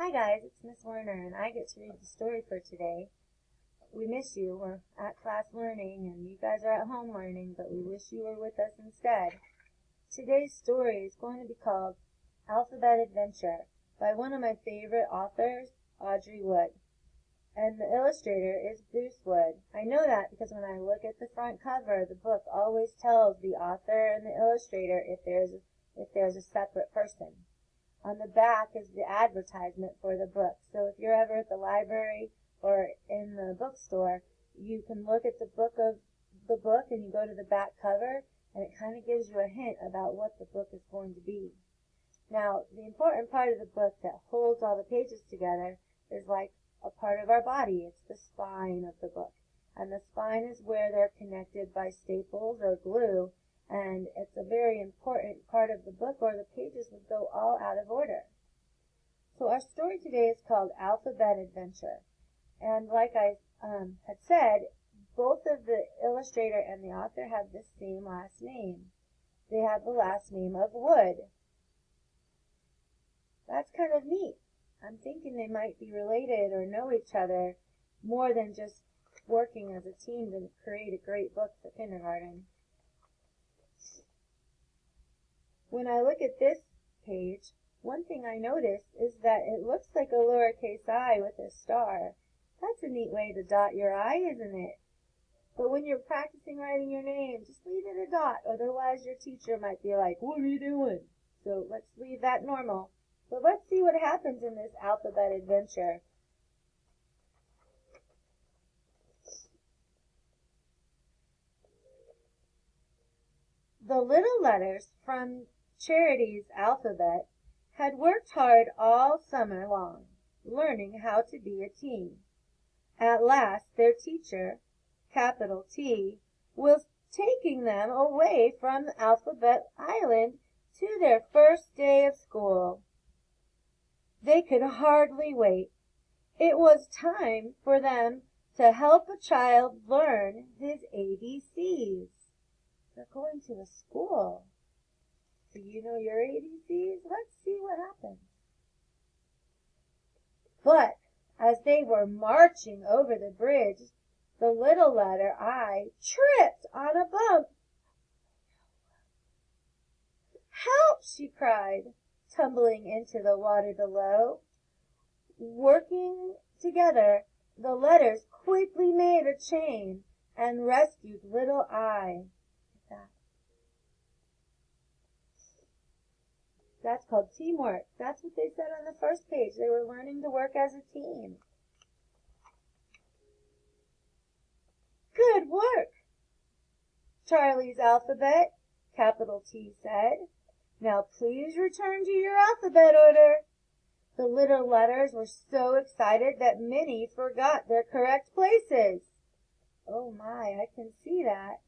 Hi guys, it's Miss Werner and I get to read the story for today. We miss you. We're at class learning and you guys are at home learning, but we wish you were with us instead. Today's story is going to be called Alphabet Adventure by one of my favorite authors, Audrey Wood. And the illustrator is Bruce Wood. I know that because when I look at the front cover, the book always tells the author and the illustrator if there's a separate person. On the back is the advertisement for the book. So if you're ever at the library or in the bookstore, you can look at the book and you go to the back cover and it kind of gives you a hint about what the book is going to be. Now, the important part of the book that holds all the pages together is like a part of our body. It's the spine of the book. And the spine is where they're connected by staples or glue. And it's a very important part of the book or the pages would go all out of order. So our story today is called Alphabet Adventure. And like I had said, both of the illustrator and the author have the same last name. They have the last name of Wood. That's kind of neat. I'm thinking they might be related or know each other more than just working as a team to create a great book for kindergarten. When I look at this page, one thing I notice is that it looks like a lowercase I with a star. That's a neat way to dot your I, isn't it? But when you're practicing writing your name, just leave it a dot, otherwise your teacher might be like, "What are you doing?" So let's leave that normal. But let's see what happens in this alphabet adventure. The little letters from Charity's alphabet had worked hard all summer long, learning how to be a team. At last their teacher, capital T, was taking them away from Alphabet Island to their first day of school. They could hardly wait. It was time for them to help a child learn his ABCs. They're going to a school. Do you know your ABCs? Let's see what happens. But as they were marching over the bridge, the little letter I tripped on a bump. "Help!" she cried, tumbling into the water below. Working together, the letters quickly made a chain and rescued little I. That's called teamwork. That's what they said on the first page. They were learning to work as a team. "Good work, Charlie's alphabet," capital T said. "Now please return to your alphabet order." The little letters were so excited that many forgot their correct places. Oh my, I can see that.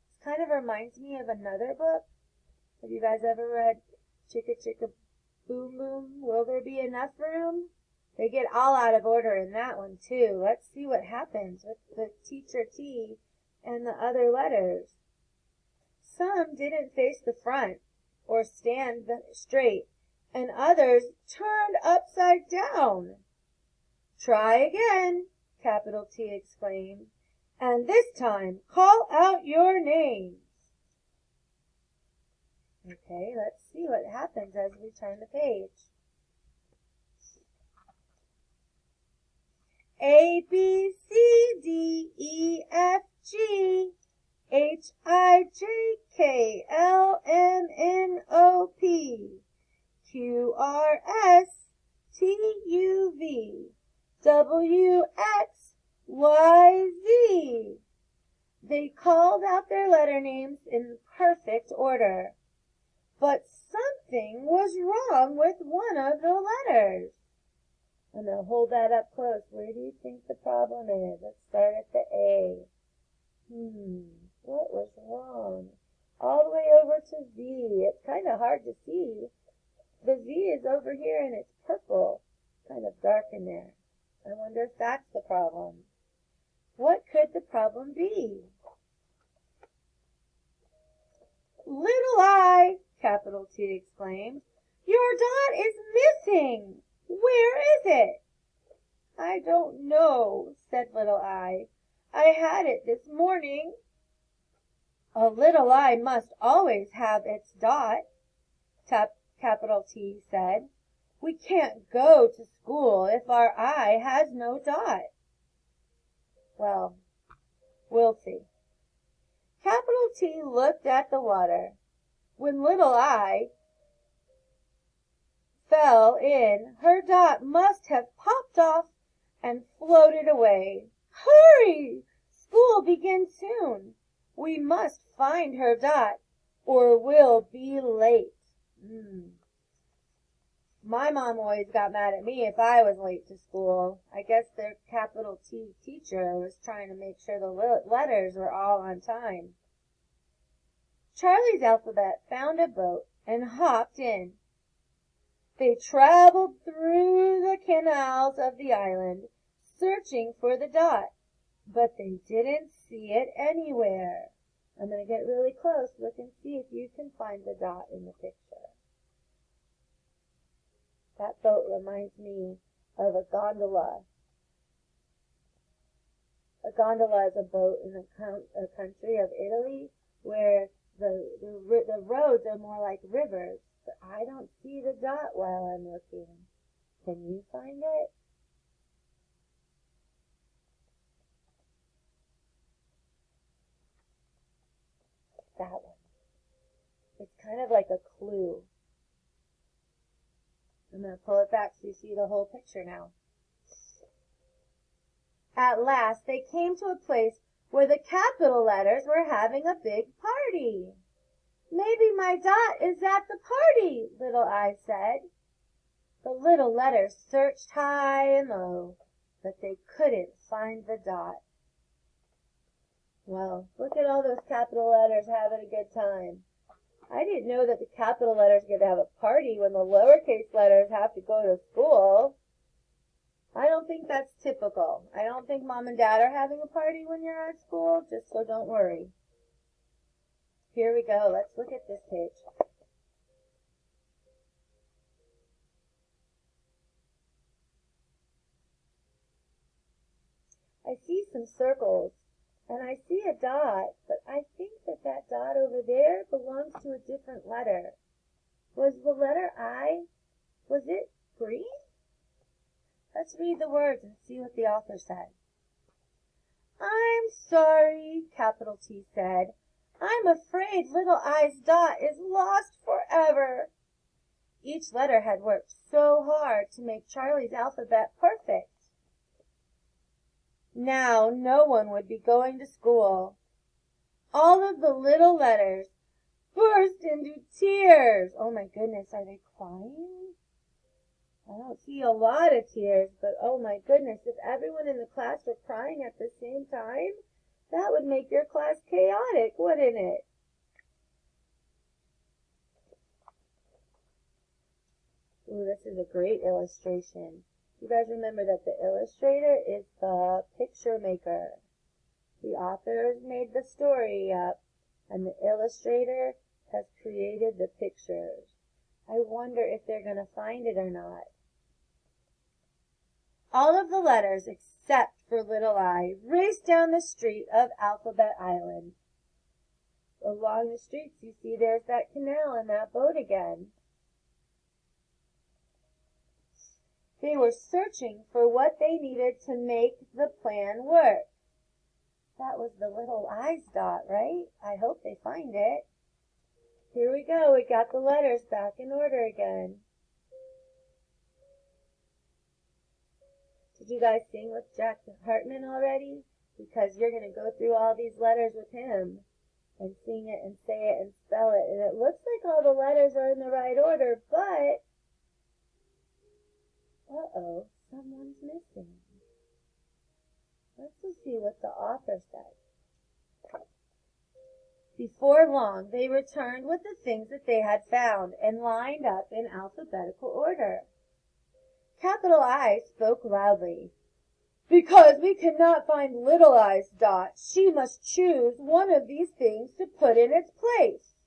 This kind of reminds me of another book. Have you guys ever read Chicka Chicka Boom Boom, Will There Be Enough Room? They get all out of order in that one too. Let's see what happens with the teacher T and the other letters. Some didn't face the front or stand straight, and others turned upside down. "Try again," capital T exclaimed, "and this time call out your names." Okay, let's see what happens as we turn the page. A, B, C, D, E, F, G, H, I, J, K, L, M, N, O, P, Q, R, S, T, U, V, W, X, Y, Z. They called out their letter names in perfect order. But something was wrong with one of the letters. I'm going to hold that up close. Where do you think the problem is? Let's start at the A. What was wrong? All the way over to Z. It's kind of hard to see. The Z is over here and it's purple. Kind of dark in there. I wonder if that's the problem. What could the problem be? "Little I," capital T exclaimed, "your dot is missing. Where Where is it?" "I don't know," said Little Eye. "I had it this morning." "A little eye must always have its dot," capital T said. "We can't go to school if our eye has no dot." "Well, we'll see." Capital T looked at the water. When Little Eye fell in, her dot must have popped off and floated away. "Hurry! School begins soon. We must find her dot, or we'll be late." My mom always got mad at me if I was late to school. I guess their capital T teacher was trying to make sure the letters were all on time. Charlie's Alphabet found a boat and hopped in. They traveled through the canals of the island, searching for the dot, but they didn't see it anywhere. I'm going to get really close. Look and see if you can find the dot in the picture. That boat reminds me of a gondola. A gondola is a boat in a country of Italy where the roads are more like rivers. But I don't see the dot while I'm looking. Can you find it? That one. It's kind of like a clue. I'm going to pull it back so you see the whole picture now. At last they came to a place where the capital letters were having a big party. "Maybe my dot is at the party," Little Eye said. The little letters searched high and low, but they couldn't find the dot. Well, look at all those capital letters having a good time. I didn't know that the capital letters get to have a party when the lowercase letters have to go to school. I don't think that's typical. I don't think Mom and Dad are having a party when you're at school, just so don't worry. Here we go. Let's look at this page. I see some circles, and I see a dot, but I think that dot over there belongs to a different letter. Was the letter I, was it green? Let's read the words and see what the author said. "I'm sorry," capital T said. "I'm afraid Little Eye's dot is lost forever." Each letter had worked so hard to make Charlie's alphabet perfect. Now no one would be going to school. All of the little letters burst into tears. Oh my goodness, are they crying? I don't see a lot of tears, but oh my goodness, if everyone in the class were crying at the same time, that would make your class chaotic, wouldn't it? Ooh, this is a great illustration. You guys remember that the illustrator is the picture maker. The authors made the story up, and the illustrator has created the pictures. I wonder if they're going to find it or not. All of the letters, except for Little Eye, raced down the street of Alphabet Island. Along the streets, you see there's that canal and that boat again. They were searching for what they needed to make the plan work. That was the Little Eye's dot, right? I hope they find it. Here we go. We got the letters back in order again. Did you guys sing with Jack Hartman already? Because you're going to go through all these letters with him and sing it and say it and spell it. And it looks like all the letters are in the right order, but uh-oh, someone's missing. Let's see what the author said. Before long, they returned with the things that they had found and lined up in alphabetical order. Capital I spoke loudly. "Because we cannot find Little Eye's dot, she must choose one of these things to put in its place."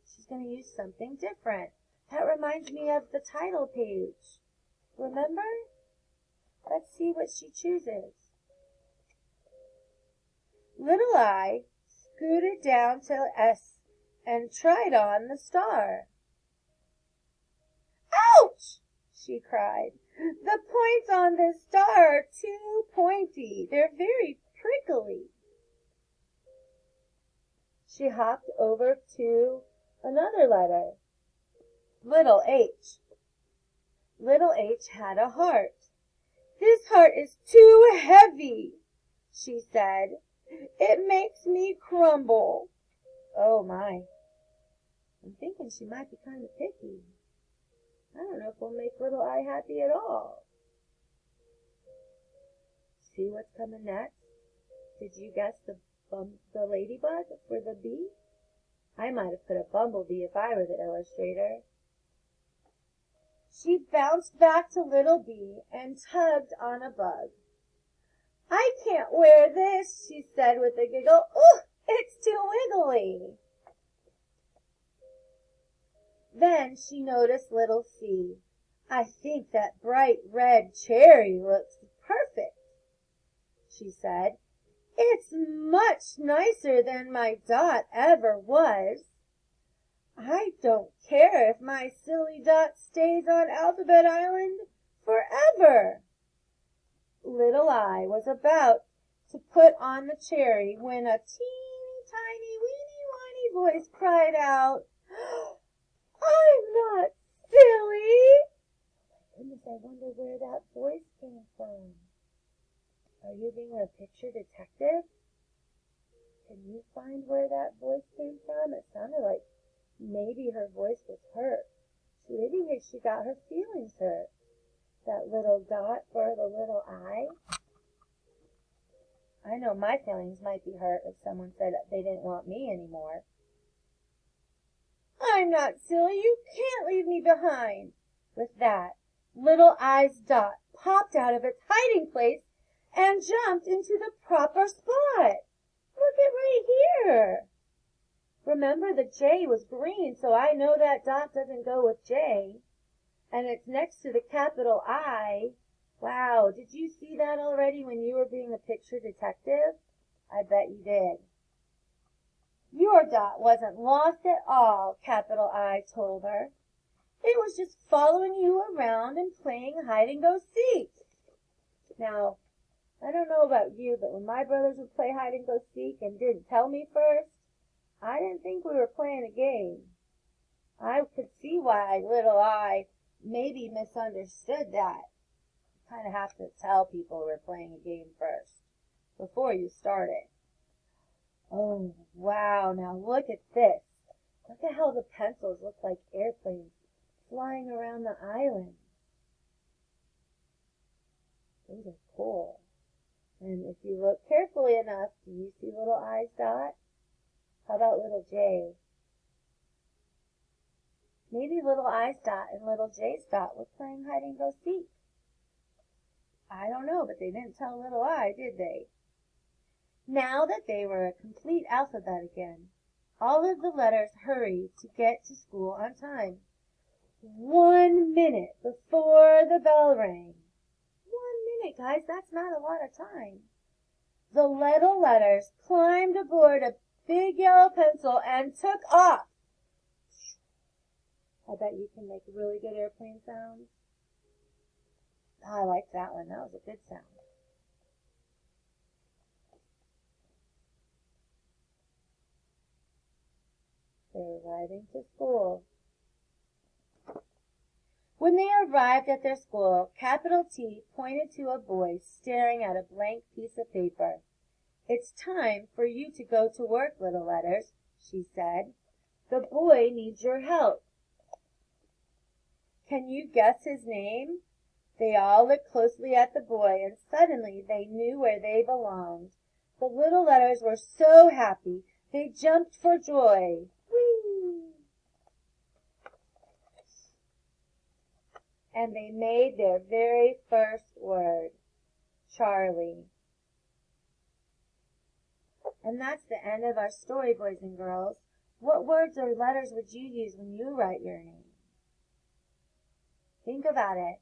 She's going to use something different. That reminds me of the title page. Remember? Let's see what she chooses. Little I scooted down to S and tried on the star. Ouch! She cried. The points on this star are too pointy. They're very prickly. She hopped over to another letter, little h. Little h had a heart. This heart is too heavy, she said. It makes me crumble. Oh my. I'm thinking she might be kind of picky. I don't know if we'll make little I happy at all. See what's coming next? Did you guess the ladybug for the bee? I might have put a bumblebee if I were the illustrator. She bounced back to little bee and tugged on a bug. I can't wear this, she said with a giggle. Ooh, it's too wiggly. Then she noticed little C. I think that bright red cherry looks perfect, she said. It's much nicer than my Dot ever was. I don't care if my silly Dot stays on Alphabet Island forever. Little I was about to put on the cherry when a teeny tiny weeny whiny voice cried out, I'm not silly. Oh my goodness, I wonder where that voice came from. Are you being a picture detective? Can you find where that voice came from? It sounded like maybe her voice was hurt. Maybe she got her feelings hurt. That little Dot for the little I. I know my feelings might be hurt if someone said they didn't want me anymore. I'm not silly. You can't leave me behind. With that, little I's Dot popped out of its hiding place and jumped into the proper spot. Look at right here. Remember, the J was green, so I know that Dot doesn't go with J. And it's next to the capital I. Wow, did you see that already when you were being a picture detective? I bet you did. Your Dot wasn't lost at all, capital I told her. It was just following you around and playing hide-and-go-seek. Now, I don't know about you, but when my brothers would play hide-and-go-seek and didn't tell me first, I didn't think we were playing a game. I could see why little I maybe misunderstood that. You kind of have to tell people we're playing a game first, before you start it. Oh, wow, now look at this. Look at how the pencils look like airplanes flying around the island. Those are cool. And if you look carefully enough, do you see little I's Dot? How about little J? Maybe little I's Dot and little J's Dot were playing hide-and-go-seek. I don't know, but they didn't tell little I, did they? Now that they were a complete alphabet again, all of the letters hurried to get to school on time. 1 minute before the bell rang. 1 minute, guys, that's not a lot of time. The little letters climbed aboard a big yellow pencil and took off. I bet you can make really good airplane sounds. Oh, I like that one. That was a good sound. They're arriving to school. When they arrived at their school, capital T pointed to a boy staring at a blank piece of paper. It's time for you to go to work, little letters, she said. The boy needs your help. Can you guess his name? They all looked closely at the boy, and suddenly they knew where they belonged. The little letters were so happy, they jumped for joy. Whee! And they made their very first word, Charlie. And that's the end of our story, boys and girls. What words or letters would you use when you write your name? Think about it.